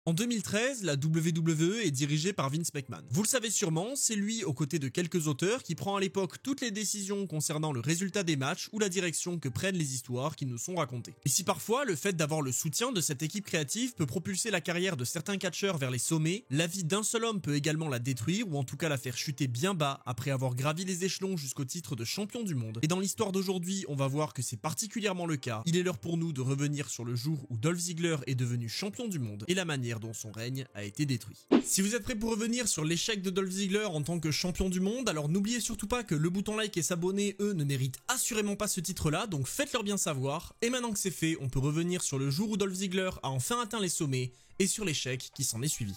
En 2013, la WWE est dirigée par Vince McMahon. Vous le savez sûrement, c'est lui, aux côtés de quelques auteurs, qui prend à l'époque toutes les décisions concernant le résultat des matchs ou la direction que prennent les histoires qui nous sont racontées. Et si parfois, le fait d'avoir le soutien de cette équipe créative peut propulser la carrière de certains catcheurs vers les sommets, la vie d'un seul homme peut également la détruire ou en tout cas la faire chuter bien bas après avoir gravi les échelons jusqu'au titre de champion du monde. Et dans l'histoire d'aujourd'hui, on va voir que c'est particulièrement le cas. Il est l'heure pour nous de revenir sur le jour où Dolph Ziggler est devenu champion du monde et la manière dont son règne a été détruit. Si vous êtes prêts pour revenir sur l'échec de Dolph Ziggler en tant que champion du monde, alors n'oubliez surtout pas que le bouton like et s'abonner, eux, ne méritent assurément pas ce titre-là, donc faites-leur bien savoir. Et maintenant que c'est fait, on peut revenir sur le jour où Dolph Ziggler a enfin atteint les sommets et sur l'échec qui s'en est suivi.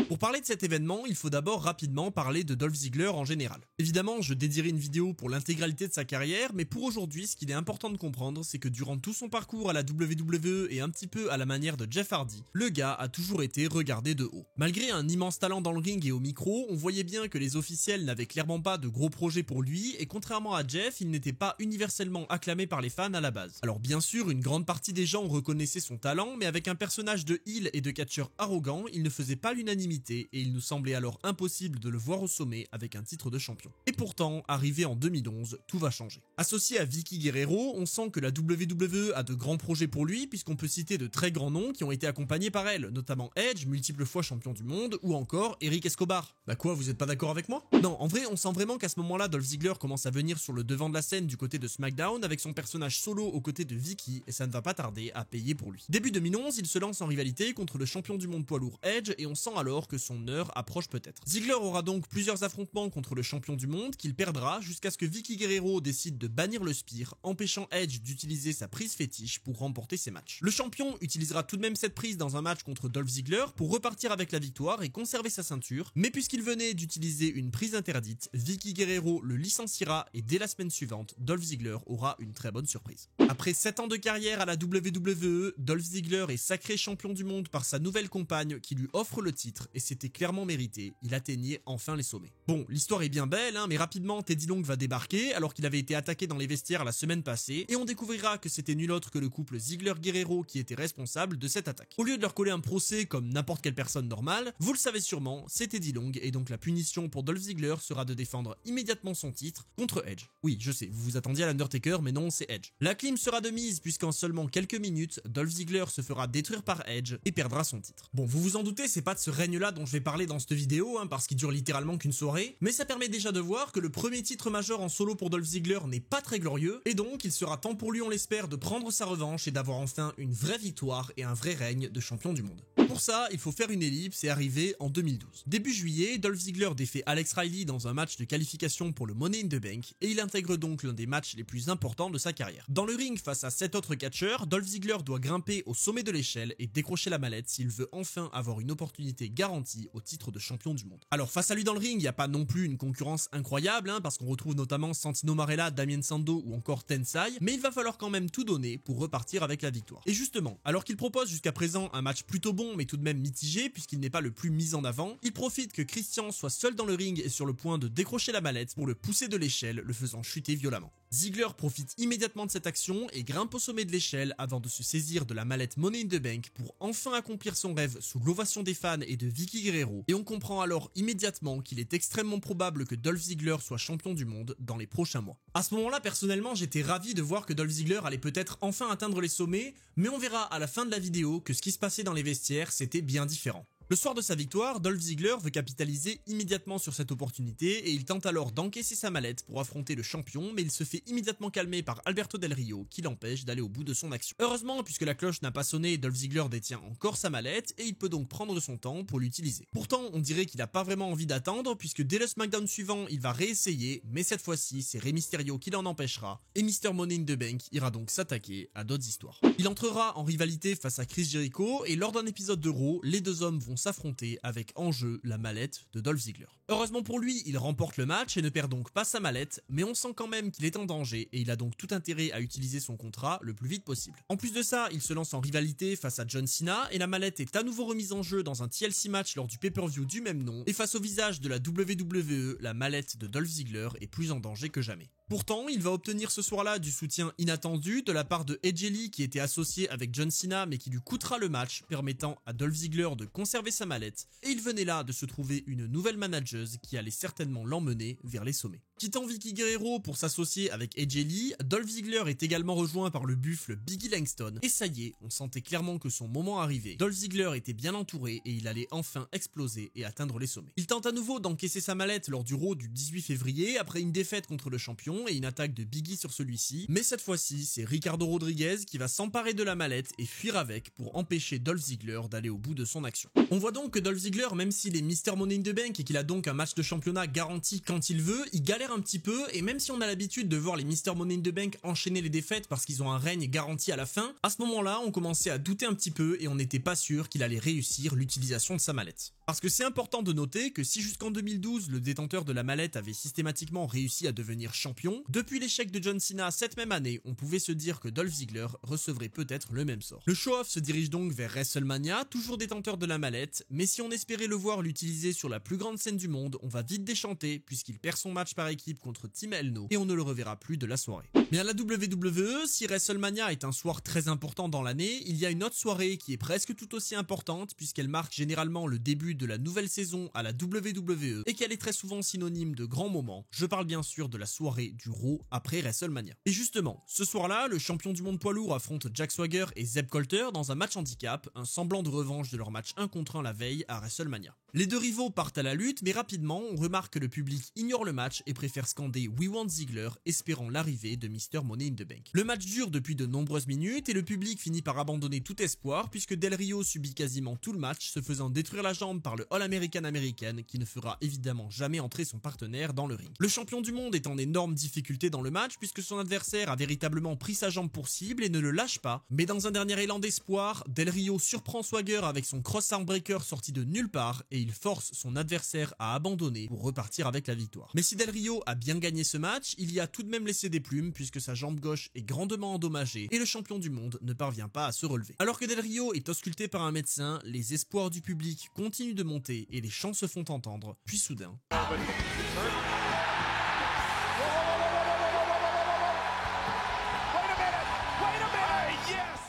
Pour parler de cet événement, il faut d'abord rapidement parler de Dolph Ziggler en général. Évidemment, je dédierai une vidéo pour l'intégralité de sa carrière, mais pour aujourd'hui, ce qu'il est important de comprendre, c'est que durant tout son parcours à la WWE et un petit peu à la manière de Jeff Hardy, le gars a toujours été regardé de haut. Malgré un immense talent dans le ring et au micro, on voyait bien que les officiels n'avaient clairement pas de gros projets pour lui, et contrairement à Jeff, il n'était pas universellement acclamé par les fans à la base. Alors bien sûr, une grande partie des gens reconnaissaient son talent, mais avec un personnage de heel et de catcheur arrogant, il ne faisait pas l'unanimité, et il nous semblait alors impossible de le voir au sommet avec un titre de champion. Et pourtant, arrivé en 2011, tout va changer. Associé à Vickie Guerrero, on sent que la WWE a de grands projets pour lui, puisqu'on peut citer de très grands noms qui ont été accompagnés par elle, notamment Edge, multiples fois champion du monde, ou encore Eric Escobar. Bah quoi, vous êtes pas d'accord avec moi? Non, en vrai, on sent vraiment qu'à ce moment-là, Dolph Ziggler commence à venir sur le devant de la scène du côté de SmackDown avec son personnage solo aux côtés de Vickie, et ça ne va pas tarder à payer pour lui. Début 2011, il se lance en rivalité contre le champion du monde poids lourd Edge, et on sent alors que son heure approche peut-être. Ziggler aura donc plusieurs affrontements contre le champion du monde qu'il perdra jusqu'à ce que Vickie Guerrero décide de bannir le Spear, empêchant Edge d'utiliser sa prise fétiche pour remporter ses matchs. Le champion utilisera tout de même cette prise dans un match contre Dolph Ziggler pour repartir avec la victoire et conserver sa ceinture, mais puisqu'il venait d'utiliser une prise interdite, Vickie Guerrero le licenciera et dès la semaine suivante, Dolph Ziggler aura une très bonne surprise. Après 7 ans de carrière à la WWE, Dolph Ziggler est sacré champion du monde par sa nouvelle compagne qui lui offre le titre et c'était clairement mérité, il atteignait enfin les sommets. Bon, l'histoire est bien belle, mais rapidement Teddy Long va débarquer alors qu'il avait été attaqué dans les vestiaires la semaine passée et on découvrira que c'était nul autre que le couple Ziggler-Guerrero qui était responsable de cette attaque. Au lieu de leur coller un procès comme n'importe quelle personne normale, vous le savez sûrement, c'est Teddy Long et donc la punition pour Dolph Ziggler sera de défendre immédiatement son titre contre Edge. Oui, je sais, vous vous attendiez à l'Undertaker mais non, c'est Edge. La clim sera de mise puisqu'en seulement quelques minutes, Dolph Ziggler se fera détruire par Edge et perdra son titre. Bon, vous vous en doutez, c'est pas de ce règne-là dont je vais parler dans cette vidéo, parce qu'il dure littéralement qu'une soirée, mais ça permet déjà de voir que le premier titre majeur en solo pour Dolph Ziggler n'est pas très glorieux, et donc il sera temps pour lui, on l'espère, de prendre sa revanche et d'avoir enfin une vraie victoire et un vrai règne de champion du monde. Pour ça, il faut faire une ellipse et arriver en 2012. Début juillet, Dolph Ziggler défait Alex Riley dans un match de qualification pour le Money in the Bank, et il intègre donc l'un des matchs les plus importants de sa carrière. Dans le ring face à 7 autres catcheurs, Dolph Ziggler doit grimper au sommet de l'échelle et décrocher la mallette s'il veut enfin avoir une opportunité garantie au titre de champion du monde. Alors face à lui dans le ring, il n'y a pas non plus une concurrence incroyable, parce qu'on retrouve notamment Santino Marella, Damien Sandow ou encore Tensai, mais il va falloir quand même tout donner pour repartir avec la victoire. Et justement, alors qu'il propose jusqu'à présent un match plutôt bon mais tout de même mitigé puisqu'il n'est pas le plus mis en avant, il profite que Christian soit seul dans le ring et sur le point de décrocher la mallette pour le pousser de l'échelle, le faisant chuter violemment. Ziggler profite immédiatement de cette action et grimpe au sommet de l'échelle avant de se saisir de la mallette Money in the Bank pour enfin accomplir son rêve sous l'ovation des fans et de Vickie Guerrero, et on comprend alors immédiatement qu'il est extrêmement probable que Dolph Ziggler soit champion du monde dans les prochains mois. À ce moment-là, personnellement, j'étais ravi de voir que Dolph Ziggler allait peut-être enfin atteindre les sommets, mais on verra à la fin de la vidéo que ce qui se passait dans les vestiaires, c'était bien différent. Le soir de sa victoire, Dolph Ziggler veut capitaliser immédiatement sur cette opportunité et il tente alors d'encaisser sa mallette pour affronter le champion, mais il se fait immédiatement calmer par Alberto Del Rio qui l'empêche d'aller au bout de son action. Heureusement, puisque la cloche n'a pas sonné, Dolph Ziggler détient encore sa mallette et il peut donc prendre son temps pour l'utiliser. Pourtant, on dirait qu'il n'a pas vraiment envie d'attendre puisque dès le SmackDown suivant, il va réessayer, mais cette fois-ci, c'est Rey Mysterio qui l'en empêchera et Mr. Money in the Bank ira donc s'attaquer à d'autres histoires. Il entrera en rivalité face à Chris Jericho et lors d'un épisode de Raw, les deux hommes vont s'affronter avec en jeu la mallette de Dolph Ziggler. Heureusement pour lui, il remporte le match et ne perd donc pas sa mallette, mais on sent quand même qu'il est en danger et il a donc tout intérêt à utiliser son contrat le plus vite possible. En plus de ça, il se lance en rivalité face à John Cena et la mallette est à nouveau remise en jeu dans un TLC match lors du pay-per-view du même nom et face au visage de la WWE, la mallette de Dolph Ziggler est plus en danger que jamais. Pourtant, il va obtenir ce soir-là du soutien inattendu de la part de AJ Lee qui était associé avec John Cena mais qui lui coûtera le match, permettant à Dolph Ziggler de conserver sa mallette, et il venait là de se trouver une nouvelle manageuse qui allait certainement l'emmener vers les sommets. Quittant Vicky Guerrero pour s'associer avec AJ Lee, Dolph Ziggler est également rejoint par le buffle Biggie Langston, et ça y est, on sentait clairement que son moment arrivait. Dolph Ziggler était bien entouré et il allait enfin exploser et atteindre les sommets. Il tente à nouveau d'encaisser sa mallette lors du Raw du 18 février après une défaite contre le champion et une attaque de Biggie sur celui-ci, mais cette fois-ci, c'est Ricardo Rodriguez qui va s'emparer de la mallette et fuir avec pour empêcher Dolph Ziggler d'aller au bout de son action. On voit donc que Dolph Ziggler, même s'il est Mr Money in the Bank et qu'il a donc un match de championnat garanti quand il veut, il galère un petit peu, et même si on a l'habitude de voir les Mr Money in the Bank enchaîner les défaites parce qu'ils ont un règne garanti à la fin, à ce moment-là, on commençait à douter un petit peu et on n'était pas sûr qu'il allait réussir l'utilisation de sa mallette. Parce que c'est important de noter que si jusqu'en 2012, le détenteur de la mallette avait systématiquement réussi à devenir champion, depuis l'échec de John Cena cette même année, on pouvait se dire que Dolph Ziggler recevrait peut-être le même sort. Le show-off se dirige donc vers WrestleMania, toujours détenteur de la mallette, mais si on espérait le voir l'utiliser sur la plus grande scène du monde, on va vite déchanter puisqu'il perd son match par équipe contre Team Elno et on ne le reverra plus de la soirée. Mais à la WWE, si WrestleMania est un soir très important dans l'année, il y a une autre soirée qui est presque tout aussi importante puisqu'elle marque généralement le début de la nouvelle saison à la WWE et qu'elle est très souvent synonyme de grands moments. Je parle bien sûr de la soirée du Raw après WrestleMania. Et justement, ce soir-là, le champion du monde poids lourd affronte Jack Swagger et Zeb Colter dans un match handicap, un semblant de revanche de leur match 1 contre 1 la veille à WrestleMania. Les deux rivaux partent à la lutte, mais rapidement, on remarque que le public ignore le match et préfère scander We Want Ziggler, espérant l'arrivée de Mr Money in the Bank. Le match dure depuis de nombreuses minutes et le public finit par abandonner tout espoir puisque Del Rio subit quasiment tout le match, se faisant détruire la jambe par le All-American américain qui ne fera évidemment jamais entrer son partenaire dans le ring. Le champion du monde est en énorme difficulté dans le match puisque son adversaire a véritablement pris sa jambe pour cible et ne le lâche pas, mais dans un dernier élan d'espoir, Del Rio surprend Swagger avec son cross-arm breaker sorti de nulle part et il force son adversaire à abandonner pour repartir avec la victoire. Mais si Del Rio a bien gagné ce match, il y a tout de même laissé des plumes puisque sa jambe gauche est grandement endommagée et le champion du monde ne parvient pas à se relever. Alors que Del Rio est ausculté par un médecin, les espoirs du public continuent de monter et les chants se font entendre, puis soudain...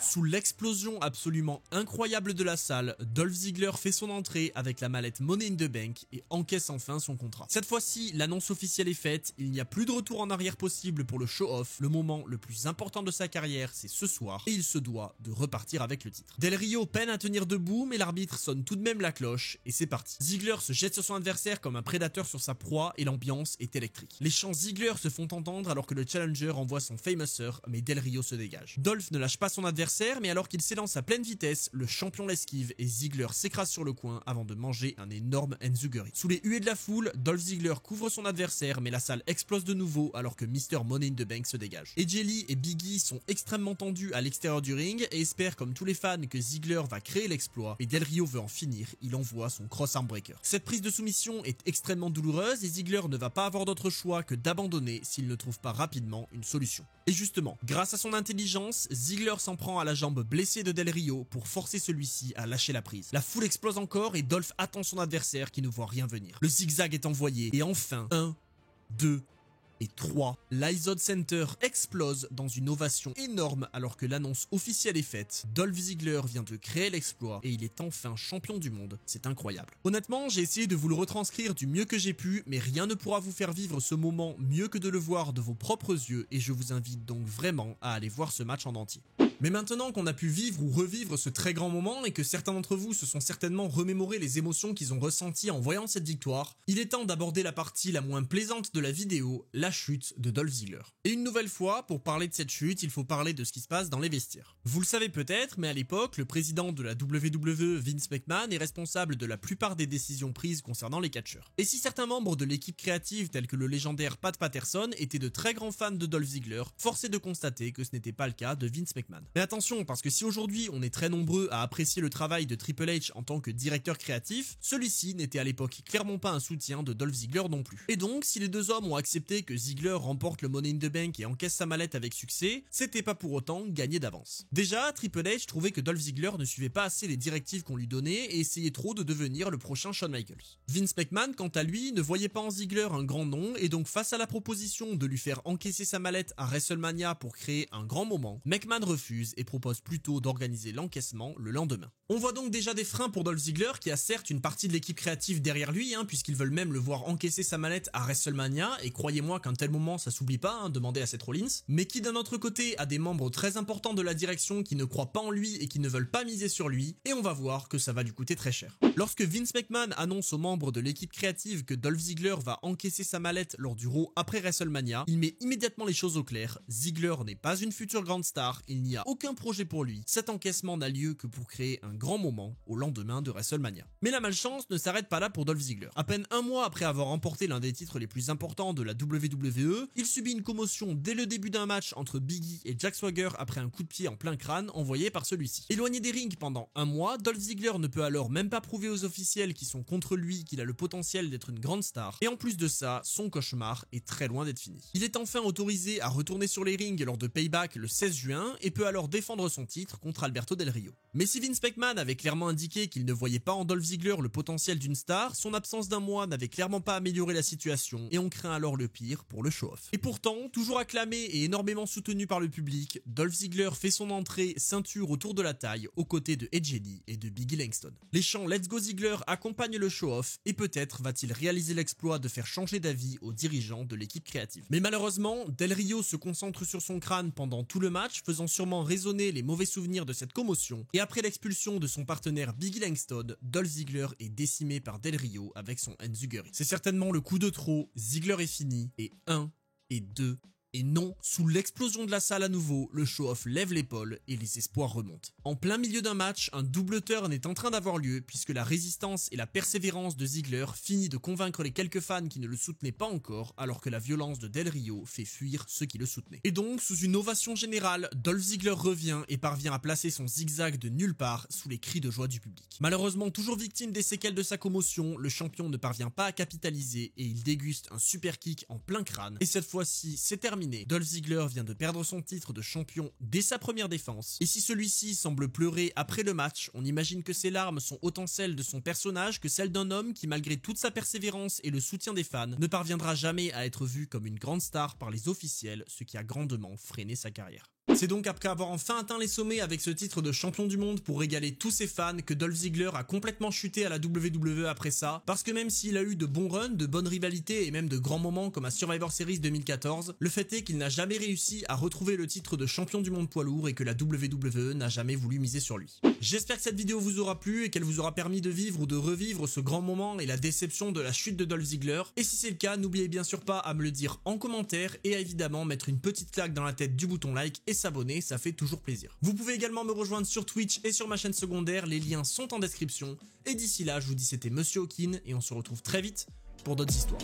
Sous l'explosion absolument incroyable de la salle, Dolph Ziggler fait son entrée avec la mallette Money in the Bank et encaisse enfin son contrat. Cette fois-ci, l'annonce officielle est faite, il n'y a plus de retour en arrière possible pour le show-off, le moment le plus important de sa carrière, c'est ce soir, et il se doit de repartir avec le titre. Del Rio peine à tenir debout, mais l'arbitre sonne tout de même la cloche, et c'est parti. Ziggler se jette sur son adversaire comme un prédateur sur sa proie, et l'ambiance est électrique. Les chants Ziggler se font entendre alors que le challenger envoie son Famouser, mais Del Rio se dégage. Dolph ne lâche pas son adversaire, mais alors qu'il s'élance à pleine vitesse, le champion l'esquive et Ziggler s'écrase sur le coin avant de manger un énorme enziguri. Sous les huées de la foule, Dolph Ziggler couvre son adversaire, mais la salle explose de nouveau alors que Mr Money in the Bank se dégage. AJ Lee et Biggie sont extrêmement tendus à l'extérieur du ring et espèrent comme tous les fans que Ziggler va créer l'exploit, mais Del Rio veut en finir, il envoie son cross-arm breaker. Cette prise de soumission est extrêmement douloureuse et Ziggler ne va pas avoir d'autre choix que d'abandonner s'il ne trouve pas rapidement une solution. Et justement, grâce à son intelligence, Ziggler s'en prend à la jambe blessée de Del Rio pour forcer celui-ci à lâcher la prise. La foule explose encore et Dolph attend son adversaire qui ne voit rien venir. Le zigzag est envoyé et enfin, 1, 2 et 3. L'Izod Center explose dans une ovation énorme alors que l'annonce officielle est faite. Dolph Ziggler vient de créer l'exploit et il est enfin champion du monde. C'est incroyable. Honnêtement, j'ai essayé de vous le retranscrire du mieux que j'ai pu, mais rien ne pourra vous faire vivre ce moment mieux que de le voir de vos propres yeux et je vous invite donc vraiment à aller voir ce match en entier. Mais maintenant qu'on a pu vivre ou revivre ce très grand moment et que certains d'entre vous se sont certainement remémorés les émotions qu'ils ont ressenties en voyant cette victoire, il est temps d'aborder la partie la moins plaisante de la vidéo, la chute de Dolph Ziggler. Et une nouvelle fois, pour parler de cette chute, il faut parler de ce qui se passe dans les vestiaires. Vous le savez peut-être, mais à l'époque, le président de la WWE, Vince McMahon, est responsable de la plupart des décisions prises concernant les catcheurs. Et si certains membres de l'équipe créative, tels que le légendaire Pat Patterson, étaient de très grands fans de Dolph Ziggler, force est de constater que ce n'était pas le cas de Vince McMahon. Mais attention, parce que si aujourd'hui on est très nombreux à apprécier le travail de Triple H en tant que directeur créatif, celui-ci n'était à l'époque clairement pas un soutien de Dolph Ziggler non plus. Et donc, si les deux hommes ont accepté que Ziggler remporte le Money in the Bank et encaisse sa mallette avec succès, c'était pas pour autant gagné d'avance. Déjà, Triple H trouvait que Dolph Ziggler ne suivait pas assez les directives qu'on lui donnait et essayait trop de devenir le prochain Shawn Michaels. Vince McMahon, quant à lui, ne voyait pas en Ziggler un grand nom et donc face à la proposition de lui faire encaisser sa mallette à WrestleMania pour créer un grand moment, McMahon refuse et propose plutôt d'organiser l'encaissement le lendemain. On voit donc déjà des freins pour Dolph Ziggler qui a certes une partie de l'équipe créative derrière lui, puisqu'ils veulent même le voir encaisser sa mallette à WrestleMania, et croyez-moi qu'un tel moment ça s'oublie pas, demandez à Seth Rollins, mais qui d'un autre côté a des membres très importants de la direction qui ne croient pas en lui et qui ne veulent pas miser sur lui, et on va voir que ça va lui coûter très cher. Lorsque Vince McMahon annonce aux membres de l'équipe créative que Dolph Ziggler va encaisser sa mallette lors du Raw après WrestleMania, il met immédiatement les choses au clair. Ziggler n'est pas une future grande star, il n'y a aucun projet pour lui, cet encaissement n'a lieu que pour créer un grand moment au lendemain de WrestleMania. Mais la malchance ne s'arrête pas là pour Dolph Ziggler. À peine un mois après avoir remporté l'un des titres les plus importants de la WWE, il subit une commotion dès le début d'un match entre Big E et Jack Swagger après un coup de pied en plein crâne envoyé par celui-ci. Éloigné des rings pendant un mois, Dolph Ziggler ne peut alors même pas prouver aux officiels qui sont contre lui qu'il a le potentiel d'être une grande star, et en plus de ça, son cauchemar est très loin d'être fini. Il est enfin autorisé à retourner sur les rings lors de Payback le 16 juin et peut alors défendre son titre contre Alberto Del Rio. Mais si Vince McMahon avait clairement indiqué qu'il ne voyait pas en Dolph Ziggler le potentiel d'une star, son absence d'un mois n'avait clairement pas amélioré la situation et on craint alors le pire pour le show-off. Et pourtant, toujours acclamé et énormément soutenu par le public, Dolph Ziggler fait son entrée ceinture autour de la taille aux côtés de Edge et de Biggie Langston. Les chants Let's Go Ziggler accompagnent le show-off et peut-être va-t-il réaliser l'exploit de faire changer d'avis aux dirigeants de l'équipe créative. Mais malheureusement, Del Rio se concentre sur son crâne pendant tout le match, faisant sûrement résonner les mauvais souvenirs de cette commotion, et après l'expulsion de son partenaire Biggie Langston, Dolph Ziggler est décimé par Del Rio avec son Enziguri. C'est certainement le coup de trop, Ziggler est fini, et 1, et 2, et non, sous l'explosion de la salle à nouveau, le show-off lève l'épaule et les espoirs remontent. En plein milieu d'un match, un double turn est en train d'avoir lieu puisque la résistance et la persévérance de Ziggler finit de convaincre les quelques fans qui ne le soutenaient pas encore, alors que la violence de Del Rio fait fuir ceux qui le soutenaient. Et donc, sous une ovation générale, Dolph Ziggler revient et parvient à placer son zigzag de nulle part sous les cris de joie du public. Malheureusement, toujours victime des séquelles de sa commotion, le champion ne parvient pas à capitaliser et il déguste un super kick en plein crâne. Et cette fois-ci, c'est terminé. Dolph Ziggler vient de perdre son titre de champion dès sa première défense, et si celui-ci semble pleurer après le match, on imagine que ses larmes sont autant celles de son personnage que celles d'un homme qui, malgré toute sa persévérance et le soutien des fans, ne parviendra jamais à être vu comme une grande star par les officiels, ce qui a grandement freiné sa carrière. C'est donc après avoir enfin atteint les sommets avec ce titre de champion du monde pour régaler tous ses fans que Dolph Ziggler a complètement chuté à la WWE après ça, parce que même s'il a eu de bons runs, de bonnes rivalités et même de grands moments comme à Survivor Series 2014, le fait est qu'il n'a jamais réussi à retrouver le titre de champion du monde poids lourd et que la WWE n'a jamais voulu miser sur lui. J'espère que cette vidéo vous aura plu et qu'elle vous aura permis de vivre ou de revivre ce grand moment et la déception de la chute de Dolph Ziggler, et si c'est le cas, n'oubliez bien sûr pas à me le dire en commentaire et à évidemment mettre une petite claque dans la tête du bouton like et s'abonner, ça fait toujours plaisir. Vous pouvez également me rejoindre sur Twitch et sur ma chaîne secondaire, les liens sont en description, et d'ici là je vous dis c'était Monsieur Hawkin et on se retrouve très vite pour d'autres histoires.